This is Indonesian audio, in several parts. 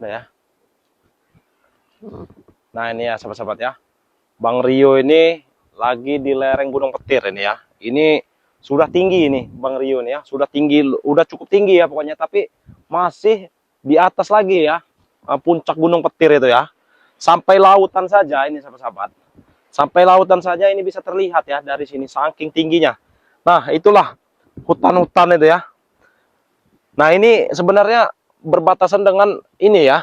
Nah ya. Nah ini ya sahabat-sahabat ya. Bang Rio ini lagi di lereng Gunung Petir ini ya. Ini sudah tinggi ini Bang Rio ini ya. Sudah tinggi, udah cukup tinggi ya pokoknya. Tapi masih di atas lagi ya. Puncak Gunung Petir itu ya. Sampai lautan saja ini sahabat-sahabat. Sampai lautan saja ini bisa terlihat ya dari sini. Saking tingginya. Nah itulah hutan-hutan itu ya. Nah ini sebenarnya berbatasan dengan ini ya.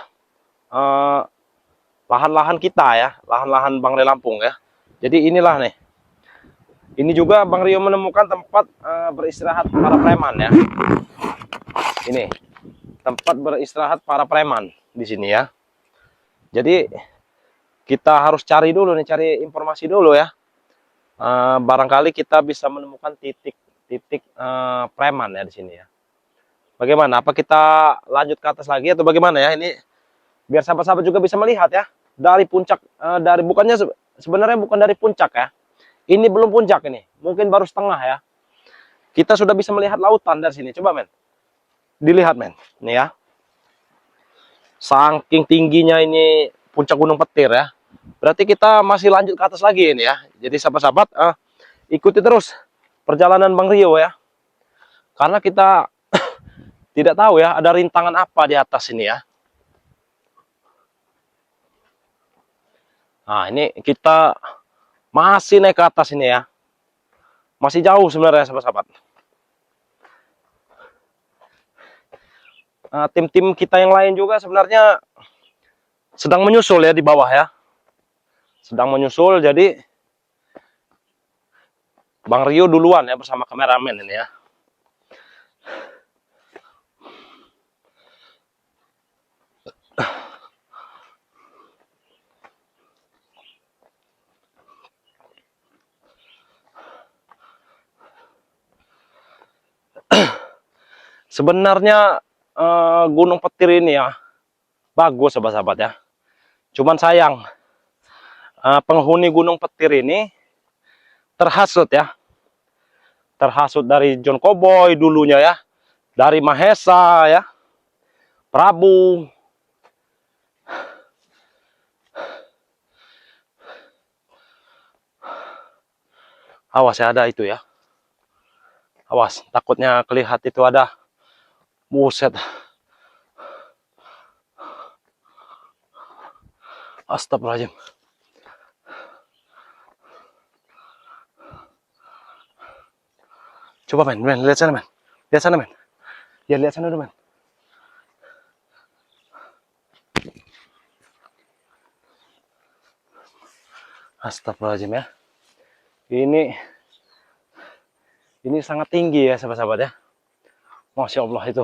Lahan-lahan kita ya, lahan-lahan Bang Rio Lampung ya. Jadi inilah nih. Ini juga Bang Rio menemukan tempat beristirahat para preman ya. Ini tempat beristirahat para preman di sini ya. Jadi kita harus cari dulu nih, cari informasi dulu ya. Barangkali kita bisa menemukan titik-titik preman ya di sini ya. Bagaimana? Apa kita lanjut ke atas lagi atau bagaimana ya? Ini biar sahabat-sahabat juga bisa melihat ya. Dari puncak, dari bukannya sebenarnya bukan dari puncak ya. Ini belum puncak ini, mungkin baru setengah ya. Kita sudah bisa melihat lautan dari sini. Coba men, dilihat men, ini ya. Saking tingginya ini puncak Gunung Petir ya. Berarti kita masih lanjut ke atas lagi ini ya. Jadi sahabat-sahabat, ikuti terus perjalanan Bang Rio ya. Karena kita tidak tahu ya ada rintangan apa di atas ini ya. Nah, ini kita masih naik ke atas ini ya. Masih jauh sebenarnya sahabat-sahabat. Tim-tim kita yang lain juga sebenarnya sedang menyusul ya di bawah ya. Sedang menyusul, jadi Bang Rio duluan ya bersama kameramen ini ya. Sebenarnya Gunung Petir ini ya bagus sahabat-sahabat ya. Cuman sayang penghuni Gunung Petir ini terhasut ya. Terhasut dari John Cowboy dulunya ya. Dari Mahesa ya. Prabu. Awas ya, ada itu ya. Awas, takutnya kelihatan itu ada. Buset. Astagfirullahaladzim. Coba men, lihat sana men. Lihat sana men. Ya lihat sana dulu men. Astagfirullahaladzim ya. Ini sangat tinggi ya sahabat-sahabat ya. Masya Allah itu.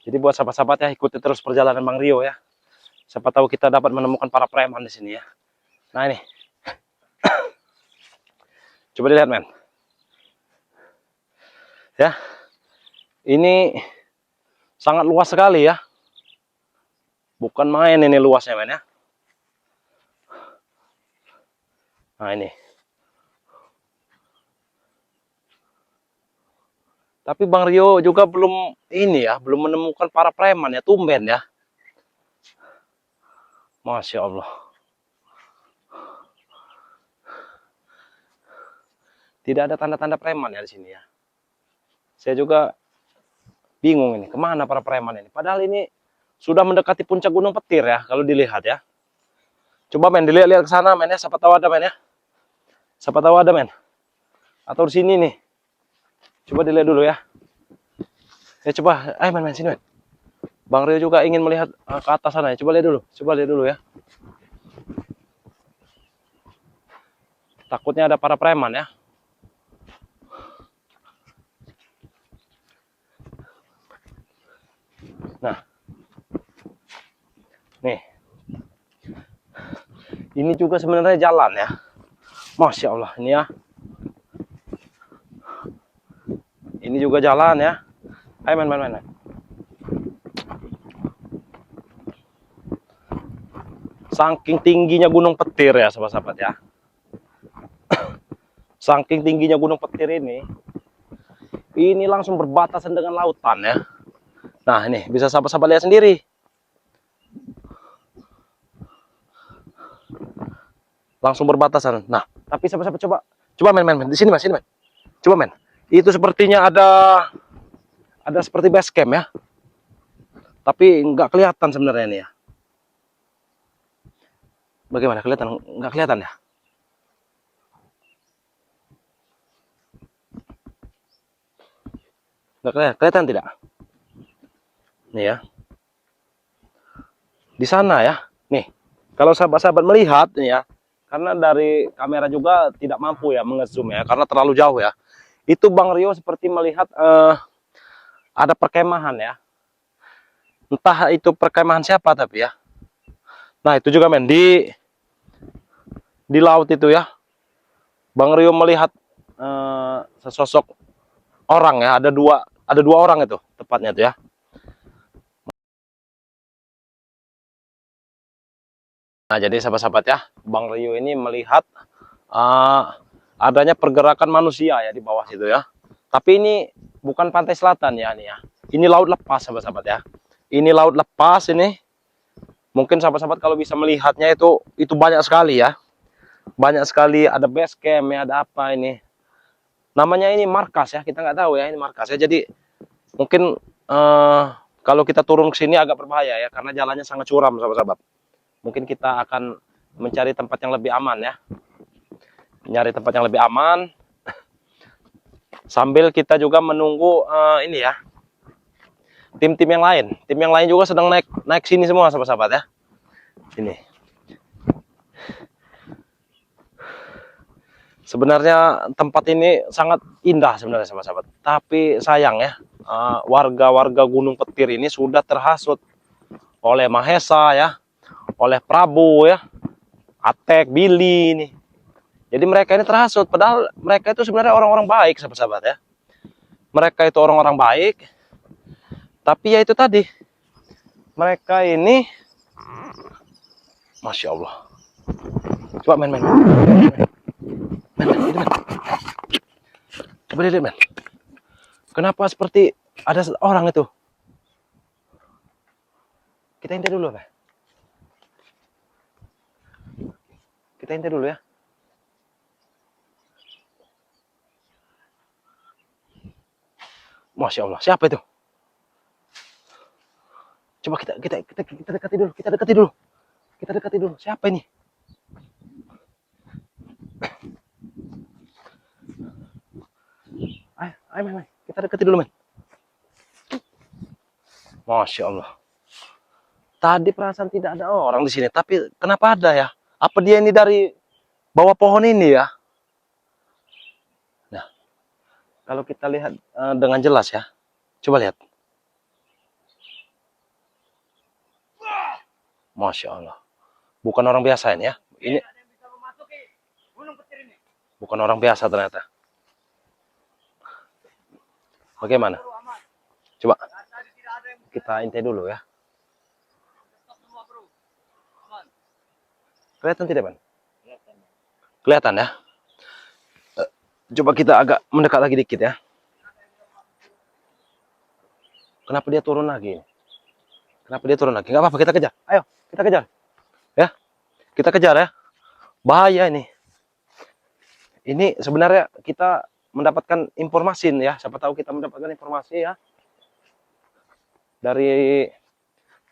Jadi buat sahabat-sahabat ya, ikuti terus perjalanan Bang Rio ya. Siapa tahu kita dapat menemukan para preman di sini ya. Nah ini. Coba dilihat men. Ya. Ini sangat luas sekali ya. Bukan main ini luasnya men ya. Nah ini. Tapi Bang Rio juga belum ini ya, belum menemukan para preman ya, tumben ya. Masya Allah. Tidak ada tanda-tanda preman ya di sini ya. Saya juga bingung ini, kemana para preman ini. Padahal ini sudah mendekati puncak Gunung Petir ya, kalau dilihat ya. Coba men, dilihat-lihat ke sana men ya, siapa tahu ada men ya. Siapa tahu ada men. Atau di sini nih. Coba dilihat dulu ya. Ya coba, ayo men sini men. Bang Rio juga ingin melihat ke atas sana ya. Coba lihat dulu ya. Takutnya ada para preman ya. Nah, nih, ini juga sebenarnya jalan ya. Masya Allah ini ya. Ini juga jalan ya. Ayo men. Saking tingginya Gunung Petir ya sahabat-sahabat ya. Saking tingginya Gunung Petir ini langsung berbatasan dengan lautan ya. Nah ini bisa sahabat-sahabat lihat sendiri. Langsung berbatasan. Nah, tapi sahabat-sahabat coba men di sini men. Coba men. Itu sepertinya ada seperti base camp ya. Tapi nggak kelihatan sebenarnya ini ya. Bagaimana kelihatan? Nggak kelihatan ya? Nggak kelihatan tidak? Nih ya. Di sana ya. Nih. Kalau sahabat-sahabat melihat nih ya, karena dari kamera juga tidak mampu ya mengezoom ya, karena terlalu jauh ya. Itu Bang Rio seperti melihat ada perkemahan ya. Entah itu perkemahan siapa tapi ya. Nah itu juga men di laut itu ya. Bang Rio melihat sesosok orang ya. Ada dua orang itu tepatnya tuh ya. Nah jadi sahabat-sahabat ya, Bang Rio ini melihat adanya pergerakan manusia ya di bawah situ ya. Tapi ini bukan pantai selatan ya ini ya. Ini laut lepas sahabat-sahabat ya. Ini laut lepas ini. Mungkin sahabat-sahabat kalau bisa melihatnya itu banyak sekali ya. Banyak sekali ada base camp ya, ada apa ini. Namanya ini markas ya, kita nggak tahu ya ini markas ya. Jadi mungkin kalau kita turun ke sini agak berbahaya ya karena jalannya sangat curam sahabat-sahabat. Mungkin kita akan mencari tempat yang lebih aman ya. Nyari tempat yang lebih aman. Sambil kita juga menunggu ini ya. Tim-tim yang lain. Tim yang lain juga sedang naik sini semua sahabat-sahabat ya. Ini. Sebenarnya tempat ini sangat indah sebenarnya sahabat-sahabat. Tapi sayang ya, warga-warga Gunung Petir ini sudah terhasut oleh Mahesa ya, oleh Prabu ya, Atek, Billy ini. Jadi mereka ini terhasut, padahal mereka itu sebenarnya orang-orang baik sahabat-sahabat ya. Mereka itu orang-orang baik, tapi ya itu tadi, mereka ini, Masya Allah. Coba men. Coba lihat men. Kenapa seperti ada orang itu? Kita intip dulu Pak. Kita intip dulu ya. Masya Allah, siapa itu? Coba kita dekati dulu, kita dekati dulu. Siapa ini? Ayo, men. Kita dekati dulu, men. Masya Allah. Tadi perasaan tidak ada orang di sini, tapi kenapa ada ya? Apa dia ini dari bawah pohon ini ya? Nah, kalau kita lihat dengan jelas ya, coba lihat. Masya Allah. Bukan orang biasa ini ya. Ini bukan orang biasa ternyata. Bagaimana? Coba kita intip dulu ya. Kelihatan tidak, Bang? Kelihatan ya. Coba kita agak mendekat lagi dikit ya. Kenapa dia turun lagi? Kenapa dia turun lagi? Nggak apa-apa, kita kejar. Ayo, kita kejar. Ya, kita kejar ya. Bahaya ini. Ini sebenarnya kita mendapatkan informasi ya. Siapa tahu kita mendapatkan informasi ya. Dari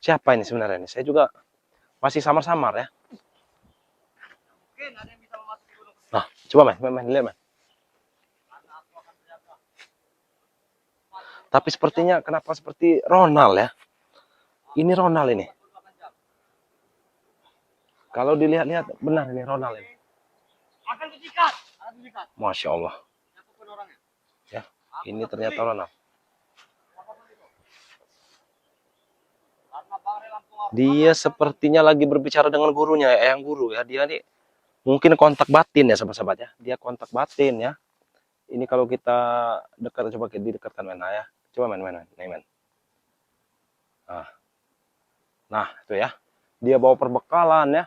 siapa ini sebenarnya ini? Saya juga masih samar-samar ya. Nah, coba main lihat men. Tapi sepertinya kenapa seperti Ronald ya? Ini Ronald ini. Kalau dilihat-lihat benar ini Ronald ini. Masya Allah. Ya, ini ternyata Ronald. Dia sepertinya lagi berbicara dengan gurunya, yang guru ya. Dia nih mungkin kontak batin ya sahabat-sahabat ya. Dia kontak batin ya. Ini kalau kita dekat, coba kita didekatkan men ya. Coba men. Nah, itu ya. Dia bawa perbekalan ya.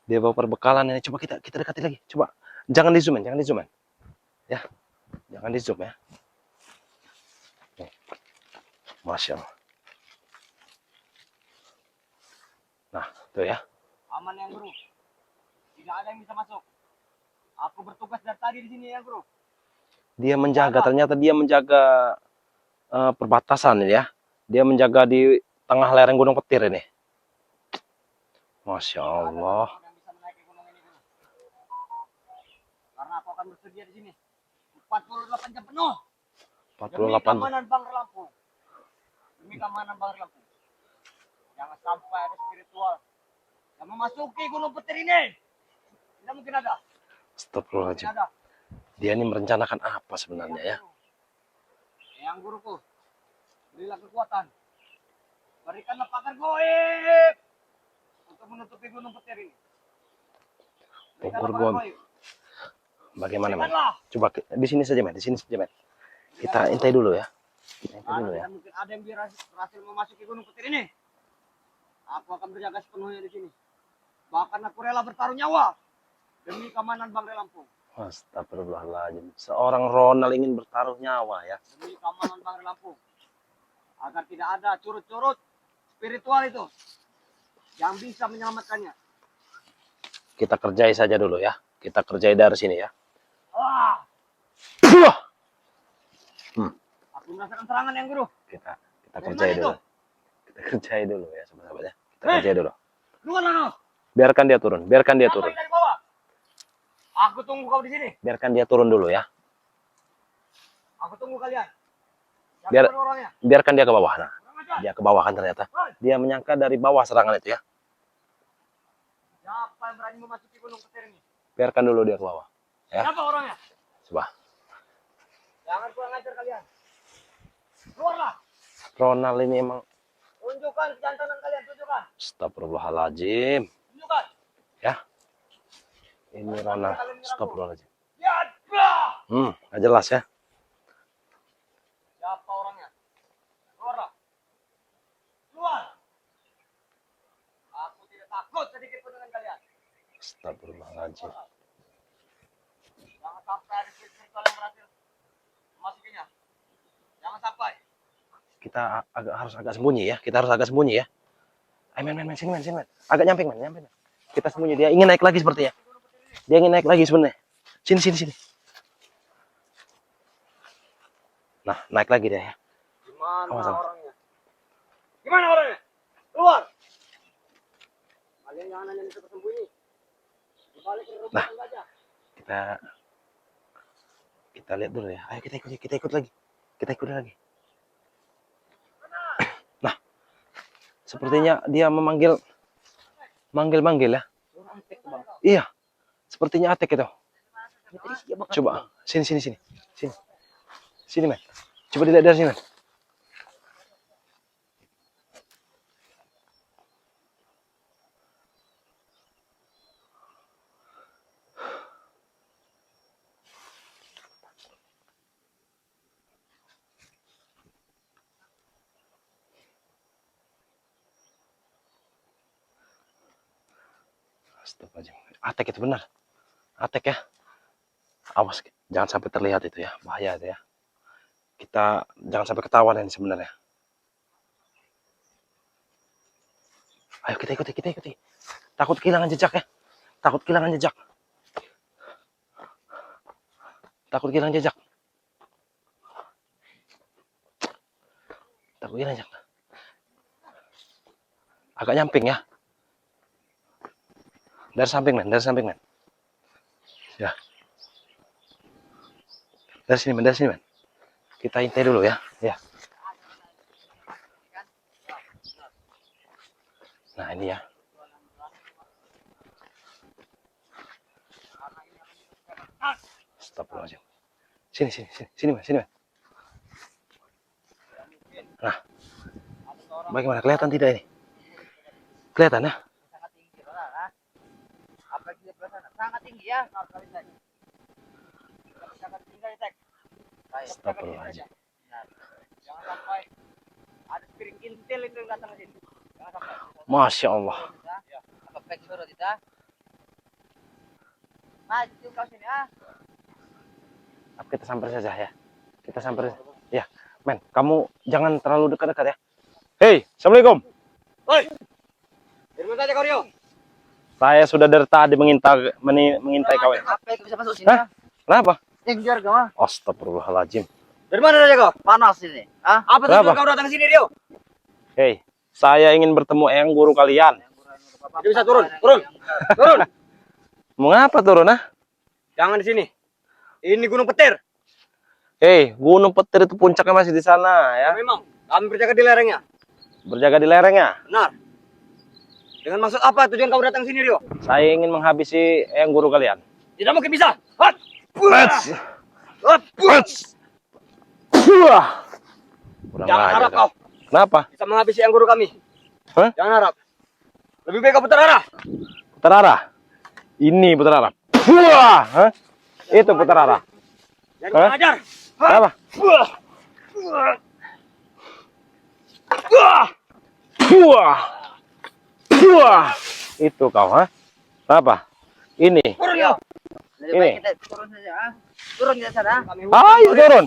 Dia bawa perbekalan ini. Coba kita dekati lagi. Coba. Jangan di zoom, jangan di zoom. Ya. Jangan di zoom ya. Nih. Masya Allah. Nah, tuh ya. Aman yang Bro. Tidak ada yang bisa masuk. Aku bertugas dari tadi di sini ya Bro. Dia menjaga, ternyata dia menjaga perbatasan ini ya. Dia menjaga di tengah lereng Gunung Petir ini. Masya Allah. Yang bisa menaiki gunung ini Bro. Karena aku akan bersedia di sini 48 jam penuh. 48. Demi keamanan Bangre Lampung. Demi keamanan Bangre Lampung. Jangan sampai ada spiritual yang memasuki Gunung Petir ini. Tidak mungkin ada. Astagfirullahaladzim. Tidak ada. Dia ini merencanakan apa sebenarnya ya? Yang Guruku, berilah kekuatan. Berikanlah pagar goib untuk menutupi Gunung Petir ini. Pagar goib. Bagaimana, Men? Coba di sini saja, Men. Di sini saja, Men. Kita intai dulu ya. Intai dulu ya. Mungkin ada yang berhasil memasuki Gunung Petir ini. Aku akan berjaga sepenuhnya di sini. Bahkan aku rela bertaruh nyawa demi keamanan Bangre Lampung. Astagfirullahaladzim. Seorang Ronald ingin bertaruh nyawa ya. Demi keamanan Bangre Lampung. Agar tidak ada curut-curut spiritual itu yang bisa menyelamatkannya. Kita kerjai saja dulu ya. Kita kerjai dari sini ya. Wah. Aku merasakan serangan yang Guru. Kita kerjai dulu. Kita kerjai dulu ya, sahabat-sahabat ya. Kita kerjai dulu. Biarkan dia turun. Biarkan dia turun. Dari bawah. Aku tunggu kau di sini. Biarkan dia turun dulu ya. Aku tunggu kalian. Biarkan dia ke bawah. Nah, dia ke bawah kan ternyata. Dia menyangka dari bawah serangan itu ya. Siapa yang berani memasuki Gunung Petir ini? Biarkan dulu dia ke bawah. Ya. Siapa orangnya? Coba. Jangan kurang ajar kalian. Keluarlah. Ronald ini emang. Tunjukkan kejantanan kalian, tunjukkan. Astagfirullahaladzim. Tunjukkan. Ya. Ini Ronald. Astagfirullahaladzim. Ya. Nggak jelas ya. Siapa orangnya? Keluarlah. Keluar. Aku tidak takut sedikit pun dengan kalian. Astagfirullahaladzim. Jangan sampai ada spiritual yang berhasil memasukinya. Jangan sampai. Kita harus agak sembunyi ya. Kita harus agak sembunyi ya. Ayo, men, sini, men. Agak nyamping, men. Kita sembunyi. Dia ingin naik lagi sepertinya. Dia ingin naik lagi sebenarnya. Sini. Nah, naik lagi dia ya. Gimana orangnya? Keluar. Kalian jangan hanya bisa bersembunyi. Dibalik rumah saja. Kita lihat dulu ya. Ayo kita ikut lagi. Nah, sepertinya dia manggil ya. Iya. Sepertinya Atek itu. Coba sini. Sini, men. Coba dilihat dari sini, men. Astagfirullahaladzim. Atek itu benar. Atek ya. Awas, jangan sampai terlihat itu ya. Bahaya itu ya. Kita jangan sampai ketahuan ini sebenarnya. Ayo kita ikuti. Takut kehilangan jejak ya. Takut kehilangan jejak. Agak nyamping ya. Dari samping, men. Ya. Dari sini, men. Kita intai dulu ya. Ya. Nah, ini ya. Astagfirullahaladzim. Sini, men. Nah. Bagaimana? Kelihatan tidak ini? Kelihatan ya? Sangat tinggi, apalagi di sebelah sana. Sangat tinggi ya. Sangat tinggi, Tek. Astagfirullahaladzim. Jangan sampai ada spiring kintil itu yang datang ke sini. Jangan sampai. Masya Allah. Apa pek suruh kita? Maju kau sini ah. Kita sampai saja ya. Kita sampai. Ya, men, kamu jangan terlalu dekat-dekat ya. Hei, assalamualaikum. Woi. Dari mana saja kau Rio? Saya sudah dari tadi mengintai kau ya. Apa itu bisa masuk sini? Hah? Kenapa? Tinggal kau ah. Astagfirullahaladzim. Dari mana saja kau? Panas ini. Ah? Apa tujuan Kenapa? kau datang sini Rio? Hei, saya ingin bertemu eyang guru kalian. Tidak bisa turun, turun, turun. Mengapa turun ah? Jangan di sini. Ini Gunung Petir. Hei, Gunung Petir itu puncaknya masih di sana ya. Memang. Kami berjaga di lerengnya. Berjaga di lerengnya. Benar. Dengan maksud apa tujuan kau datang sini Rio? Saya ingin menghabisi eyang guru kalian. Tidak mungkin bisa. Hot. Let's. Hot. Kurang Jangan ajar harap dah. kau Kenapa? bisa menghabisi yang guru kami. Hah? Jangan harap. Lebih baik kau putar arah. Putar arah. Ini putar arah. Hah? Itu putar arah. Jangan Hah? kurang ajar. Apa? Itu kau, ha? Apa? Ini. Turun Rio. Lebih baik kita turun saja. Turun di sana. Ayo turun.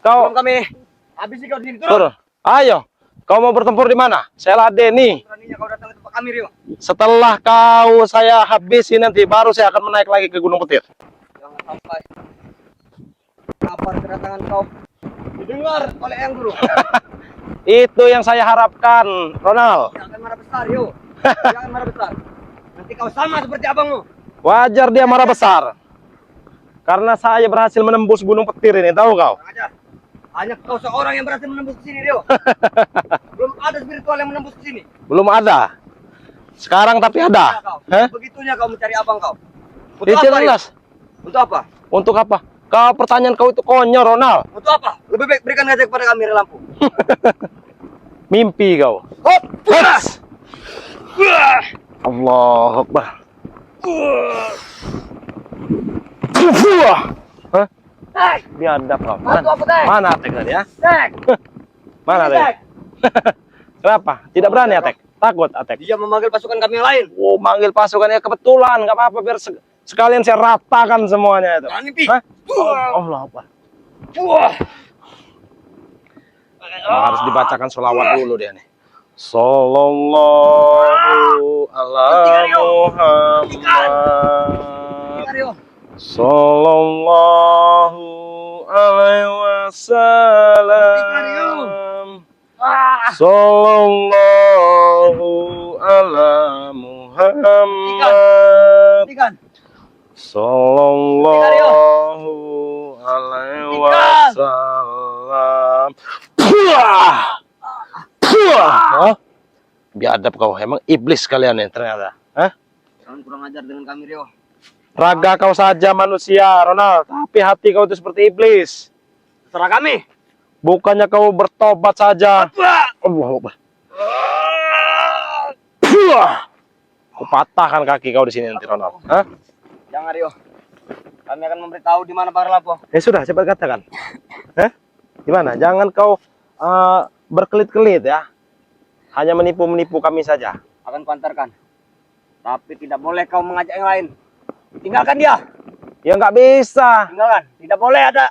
Kau Kami habisi kau di sini. Turun. turun. Ayo. Kau mau bertempur di mana? Saya ladeni. Beraninya kau datang ke tempat kami Rio. Setelah saya habisi nanti baru saya akan menaik lagi ke Gunung Petir. Jangan sampai kabar kedatangan kau didengar oleh yang guru. Itu yang saya harapkan, Ronald. Dia akan marah besar Rio. Dia akan marah besar. Nanti kau sama seperti abangmu. Wajar dia marah besar. Karena saya berhasil menembus Gunung Petir ini, tahu kau? Kurang ajar. Hanya kau seorang yang berhasil menembus ke sini Rio. Belum ada spiritual yang menembus ke sini. Belum ada. Sekarang tapi ada. Kau. Hah? Begitunya kau mencari abang kau. Ya, Untuk apa? Rio? jelas. Untuk apa? Untuk apa? Pertanyaan kau itu konyol, Ronald. Untuk apa? Lebih baik berikan saja kepada kami lampu. Mimpi kau. Hop! Hats! Allahu Akbar. Hah? Tek! Biadab kau. Bantu aku, Tek. Mana Atek tadi ya? Tek! Mana Tek! Atek? Kenapa? Tidak berani Atek? Takut Atek? Dia memanggil pasukan kami yang lain. Oh, manggil pasukannya kebetulan, nggak apa-apa biar sekalian saya ratakan semuanya itu. Jangan mimpi. Hah? Allah Akbar. Wah! Harus dibacakan sholawat dulu dia nih. Sallallahu ala Muhammad. Rio. Sallallahu alaihi wasallam. Sallallahu ala Muhammad. Ikan. Sallallahu alaihi wasallam. Hah? Biadab kau, emang iblis kalian ya ternyata. Hah? Jangan kurang ajar dengan kami Rio. Raga kau saja manusia, Ronald, tapi hati kau itu seperti iblis. Terserah kami. Bukannya kau bertobat saja. Allah Akbar. Kupatahkan kaki kau di sini nanti, Ronald. Hah? Jangan Rio. Kami akan memberitahu di mana Bang Lapo. Sudah, cepat katakan. Hah? Gimana? Jangan kau berkelit-kelit ya. Hanya menipu-menipu kami saja. Akan kuantarkan. Tapi tidak boleh kau mengajak yang lain. Tinggalkan dia. Ya nggak bisa. Tinggalkan. Tidak boleh ada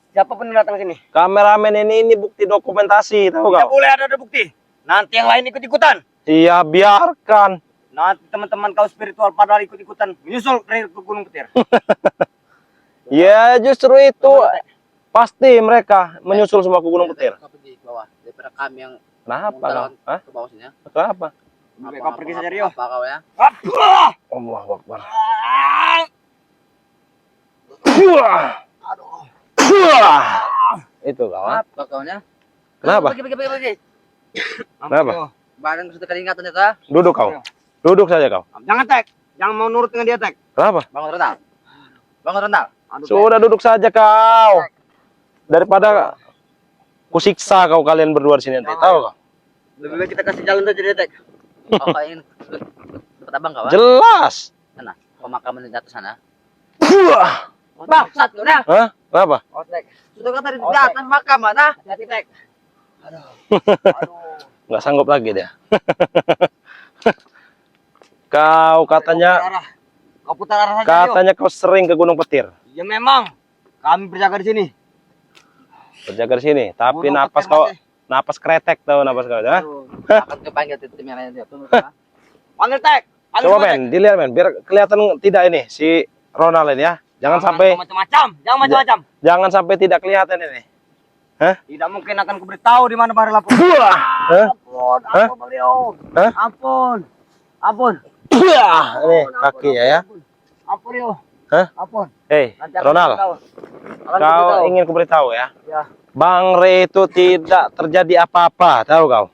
siapapun yang datang sini. Kameramen ini bukti dokumentasi, tahu Tidak kau? boleh ada bukti. Nanti yang lain ikut-ikutan. Iya, biarkan. Nanti teman-teman kau spiritual pada ikut-ikutan menyusul ke Gunung Petir. Ya, justru itu. Pasti mereka menyusul semua ke Gunung Petir. Kau pergi ke bawah daripada kami yang Kenapa kau? Hah? ke bawah sini ya. Kenapa? Lebih baik kau pergi saja Rio. Apa kau ya? Allahu Akbar. Aduh. Itu kau. Ha? Apa kau ya? Kenapa? Pergi. Kenapa? Rio. Badan sudah keringatan ternyata. Duduk kau. Duduk saja kau. Jangan tek. Jangan mau nurut dengan dia tek. Kenapa? Bangun rental. Bangun rental. Aduh, Sudah duduk saja kau. Daripada kusiksa kau kalian berdua di sini nanti. Tahu kau? lebih baik kita kasih jalan saja dia tek. Oh, kau ingin dapat abang kau? Jelas. Sana. Kau makaman di atas sana. Bangsat kau dah. Hah? Kenapa? Oh tek. Sudah kata di atas makam mana? Hati tek. Aduh. Nggak sanggup lagi dia. Kau katanya Kau putar arah saja. Rio. Katanya kau sering ke Gunung Petir. Ya memang. Kami berjaga di sini. Berjaga di sini. Tapi Gunung napas Petir kau, masih. napas kretek tahu napas kau. Ha? Akan kepanggil tim yang lain dia. Tunggu, ha? Panggil tek. Panggil Coba semua, Tek. men, dilihat men, biar kelihatan tidak ini si Ronald ini ya. Jangan sampai macam-macam. Jangan macam-macam. jangan sampai tidak kelihatan ini. Hah? Tidak mungkin akan kuberitahu di mana Bang Lampung. Buah. Hah? Ampun, Hah? ampun Bang Rio. Hah? Ampun. Ampun. Buah. Ini kakinya ya. Ampun Rio. Hah? Ampun. Hei, Nanti akan Ronald, kuberitahu. Akan kau kuberitahu. ingin kuberitahu ya? Ya. Bang Ray itu tidak terjadi apa-apa, tahu kau?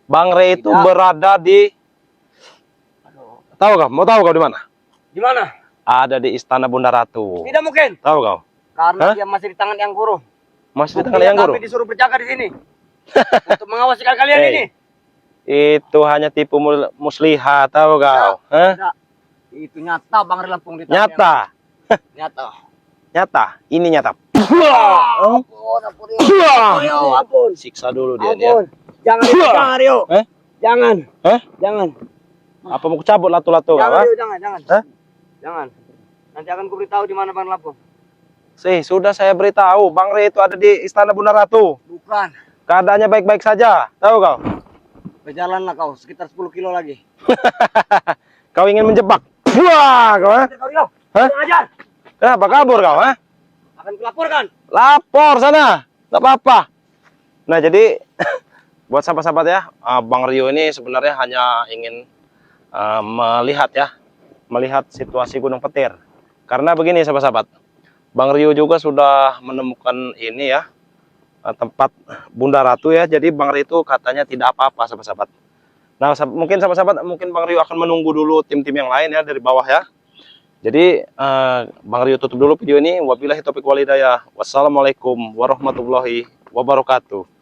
Bang Ray itu Tidak. berada di, tahu kau? Mau tahu kau di mana? Di mana? Ada di Istana Bunda Ratu. Tidak mungkin. Tahu kau? Karena Hah? dia masih di tangan yang guru. Masih di tangan Buktinya yang guru. Kami disuruh berjaga di sini. Untuk mengawasi kalian Hei. ini. Itu hanya tipu muslihat, tahu kau? Hah? Tidak. Itu nyata Bang Lampung di tangan Nyata, yang- Nyata. nyata. Ini nyata. Ampun, ampun Rio. Ampun Rio, ampun. Siksa dulu dia ya. Ampun. Jangan Rio, jangan Rio. Eh? Jangan. Hah? Jangan. Apa mau cabut latu-latu? Jangan Apa? Rio, jangan, jangan. Hah? Jangan. Nanti akan kuberitahu di mana Bang Lampung. Sudah saya beritahu, Bang Ray itu ada di Istana Bunda Ratu. Bukan. Keadaannya baik-baik saja, tahu kau? Berjalanlah kau sekitar 10 kilo lagi. Kau ingin menjebak? Wah, kau? Ha? Kau Rio. Hah? Kurang ajar. Kenapa kabur kau? Ha? Akan kulaporkan. Lapor sana, nggak apa-apa. Nah jadi buat sahabat-sahabat ya, Bang Rio ini sebenarnya hanya ingin melihat ya, melihat situasi Gunung Petir. Karena begini sahabat-sahabat, Bang Rio juga sudah menemukan ini ya, tempat Bunda Ratu ya. Jadi Bang Rio itu katanya tidak apa-apa sahabat-sahabat. Nah mungkin sahabat-sahabat, mungkin Bang Rio akan menunggu dulu tim-tim yang lain ya dari bawah ya. Jadi Bang Rio tutup dulu video ini. Wabillahi taufiq wal hidayah. Wassalamualaikum warahmatullahi wabarakatuh.